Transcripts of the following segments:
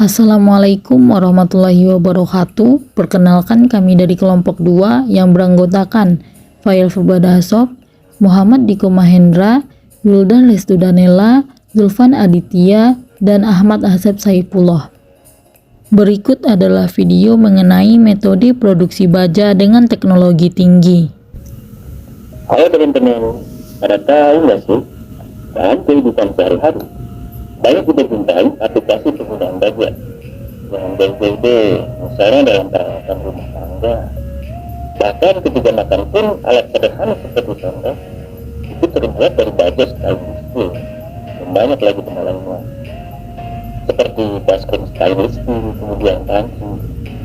Assalamualaikum warahmatullahi wabarakatuh. Perkenalkan, kami dari kelompok 2 yang beranggotakan Fail Furbadahsob, Muhammad Diko Mahendra, Wildan Lestudanela, Zulfan Aditya, dan Ahmad Asep Saifullah. Berikut adalah video mengenai metode produksi baja dengan teknologi tinggi. Ayo teman-teman, pada tahu nggak sih, dalam kehidupan sehari-hari banyak kita jumpai aplikasi penggunaan baja yang jauh-jauh, misalnya dalam peralatan rumah tangga. Bahkan ketika makan pun alat sederhana seperti contoh itu terbuat dari baja stainless steel dan banyak lagi kenalannya seperti baskom stainless steel, kemudian panci,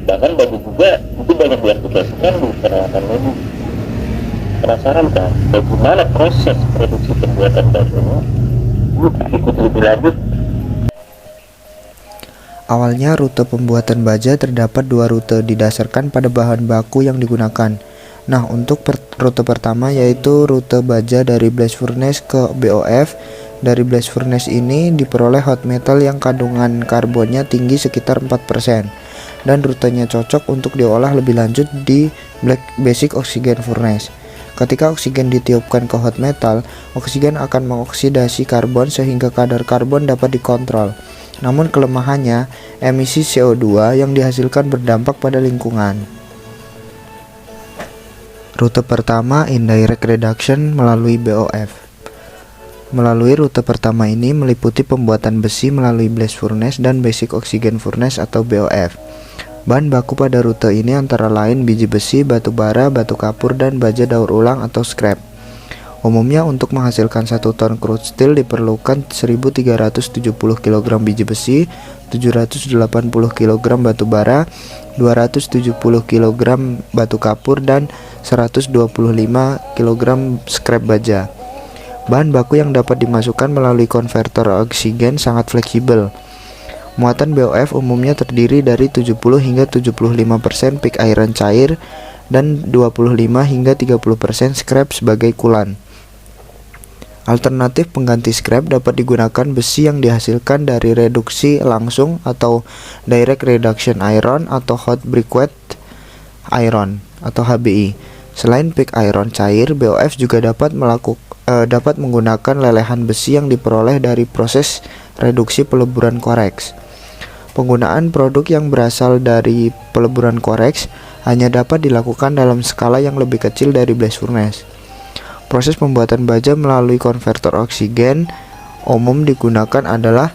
bahkan baju juga itu banyak diaplikasikan di peralatan medis. Penasaran kan bagaimana proses produksi pembuatan bajanya? Yuk ikuti lebih lanjut. Awalnya rute pembuatan baja terdapat dua rute didasarkan pada bahan baku yang digunakan. Nah, untuk rute pertama yaitu rute baja dari blast furnace ke BOF. Dari blast furnace ini diperoleh hot metal yang kandungan karbonnya tinggi sekitar 4%, dan rutenya cocok untuk diolah lebih lanjut di basic oxygen furnace. Ketika oksigen ditiupkan ke hot metal, oksigen akan mengoksidasi karbon sehingga kadar karbon dapat dikontrol. Namun kelemahannya, emisi CO2 yang dihasilkan berdampak pada lingkungan. Rute pertama, indirect reduction melalui BOF. Melalui rute pertama ini meliputi pembuatan besi melalui blast furnace dan basic oxygen furnace atau BOF. Bahan baku pada rute ini antara lain biji besi, batu bara, batu kapur, dan baja daur ulang atau scrap. Umumnya untuk menghasilkan 1 ton crude steel diperlukan 1370 kg biji besi, 780 kg batu bara, 270 kg batu kapur, dan 125 kg scrap baja. Bahan baku yang dapat dimasukkan melalui konverter oksigen sangat fleksibel. Muatan BOF umumnya terdiri dari 70 hingga 75% pig iron cair dan 25 hingga 30% scrap sebagai coolant. Alternatif pengganti scrap dapat digunakan besi yang dihasilkan dari reduksi langsung atau direct reduction iron atau hot briquette iron atau HBI. Selain pig iron cair, BOF juga dapat menggunakan lelehan besi yang diperoleh dari proses reduksi peleburan koreks. Penggunaan produk yang berasal dari peleburan koreks hanya dapat dilakukan dalam skala yang lebih kecil dari blast furnace. Proses pembuatan baja melalui konverter oksigen umum digunakan adalah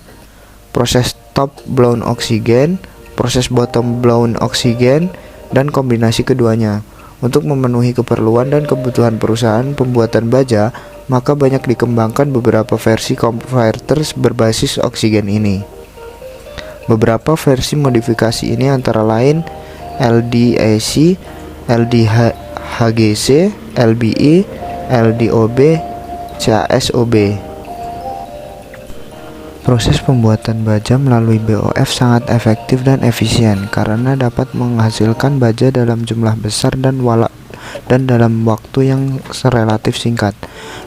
proses top blown oksigen, proses bottom blown oksigen, dan kombinasi keduanya. Untuk memenuhi keperluan dan kebutuhan perusahaan pembuatan baja, maka banyak dikembangkan beberapa versi konverter berbasis oksigen ini. Beberapa versi modifikasi ini antara lain LDAC, LDHGC, LBE, LDOB, CASOB. Proses pembuatan baja melalui BOF sangat efektif dan efisien karena dapat menghasilkan baja dalam jumlah besar dan dalam waktu yang relatif singkat.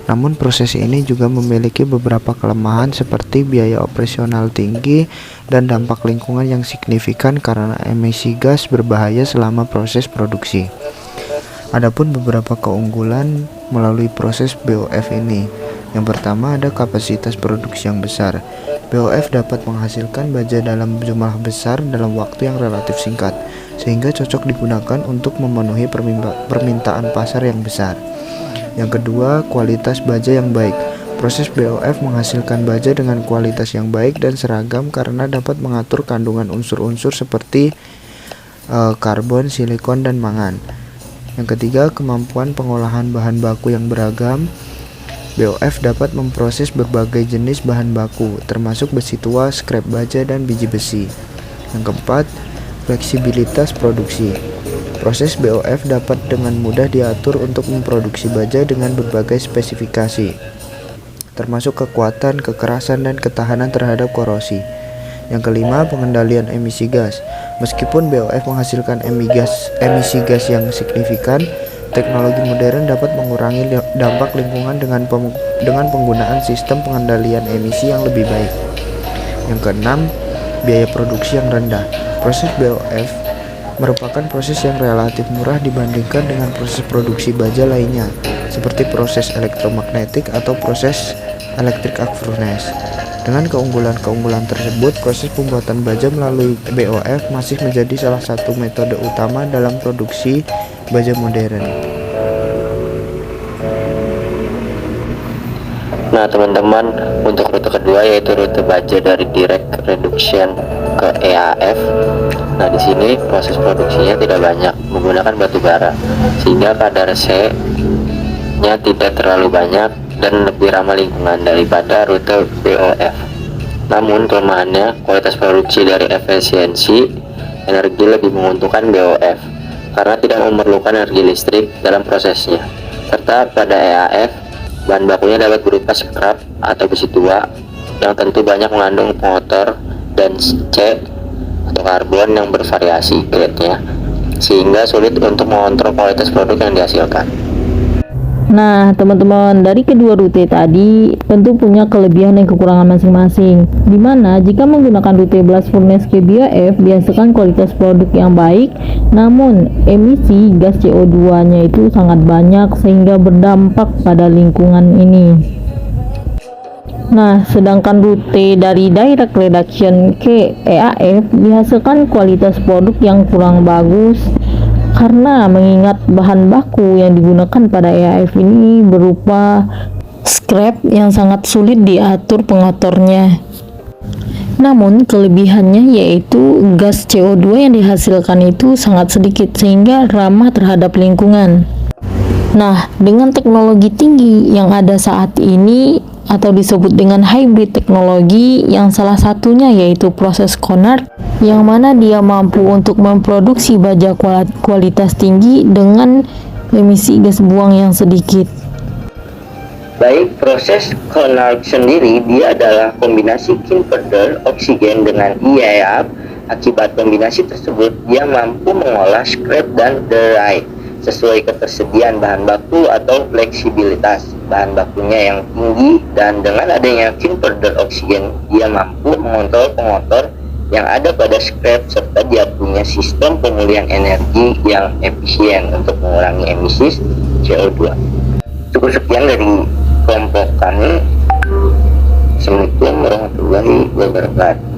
Namun proses ini juga memiliki beberapa kelemahan seperti biaya operasional tinggi dan dampak lingkungan yang signifikan karena emisi gas berbahaya selama proses produksi. Adapun beberapa keunggulan melalui proses BOF ini. Yang pertama ada kapasitas produksi yang besar. BOF dapat menghasilkan baja dalam jumlah besar dalam waktu yang relatif singkat, sehingga cocok digunakan untuk memenuhi permintaan pasar yang besar. Yang kedua, kualitas baja yang baik. Proses BOF menghasilkan baja dengan kualitas yang baik dan seragam karena dapat mengatur kandungan unsur-unsur seperti karbon, silikon, dan mangan. Yang ketiga, kemampuan pengolahan bahan baku yang beragam. BOF dapat memproses berbagai jenis bahan baku, termasuk besi tua, scrap baja, dan biji besi. Yang keempat, fleksibilitas produksi. Proses BOF dapat dengan mudah diatur untuk memproduksi baja dengan berbagai spesifikasi, termasuk kekuatan, kekerasan, dan ketahanan terhadap korosi. Yang kelima, pengendalian emisi gas. Meskipun BOF menghasilkan emisi gas yang signifikan, teknologi modern dapat mengurangi dampak lingkungan dengan penggunaan sistem pengendalian emisi yang lebih baik. Yang keenam, biaya produksi yang rendah. Proses BOF merupakan proses yang relatif murah dibandingkan dengan proses produksi baja lainnya, seperti proses elektromagnetik atau proses electric arc furnace. Dengan keunggulan-keunggulan tersebut, proses pembuatan baja melalui BOF masih menjadi salah satu metode utama dalam produksi baja modern. Nah teman-teman, untuk rute kedua yaitu rute baja dari direct reduction ke EAF. Nah di sini proses produksinya tidak banyak menggunakan batu bara, sehingga kadar C-nya tidak terlalu banyak dan lebih ramah lingkungan daripada rute BOF. Namun kelemahannya, kualitas produksi dari efisiensi energi lebih menguntungkan BOF karena tidak memerlukan energi listrik dalam prosesnya. Serta pada EAF, bahan bakunya dapat berupa scrap atau besi tua yang tentu banyak mengandung pengotor dan C atau karbon yang bervariasi grade-nya, sehingga sulit untuk mengontrol kualitas produk yang dihasilkan. Nah, teman-teman, dari kedua rute tadi tentu punya kelebihan dan kekurangan masing-masing. Dimana jika menggunakan rute blast furnace ke BOF dihasilkan kualitas produk yang baik, namun emisi gas CO2-nya itu sangat banyak sehingga berdampak pada lingkungan ini. Nah, sedangkan rute dari direct reduction ke EAF dihasilkan kualitas produk yang kurang bagus karena mengingat bahan baku yang digunakan pada EAF ini berupa scrap yang sangat sulit diatur pengotornya. Namun kelebihannya yaitu gas CO2 yang dihasilkan itu sangat sedikit sehingga ramah terhadap lingkungan. Nah, dengan teknologi tinggi yang ada saat ini atau disebut dengan hybrid teknologi, yang salah satunya yaitu proses Konrad, yang mana dia mampu untuk memproduksi baja kualitas tinggi dengan emisi gas buang yang sedikit. Baik, proses Konrad sendiri dia adalah kombinasi Kinfeder oksigen dengan EAF. Akibat kombinasi tersebut, dia mampu mengolah scrap dan dry sesuai ketersediaan bahan baku atau fleksibilitas bahan bakunya yang tinggi, dan dengan adanya Kinfeder oksigen dia mampu mengontrol pengotor yang ada pada scrap serta dia punya sistem pemulihan energi yang efisien untuk mengurangi emisi CO2. Cukup sekian dari kelompok kami. Assalamualaikum warahmatullahi wabarakatuh.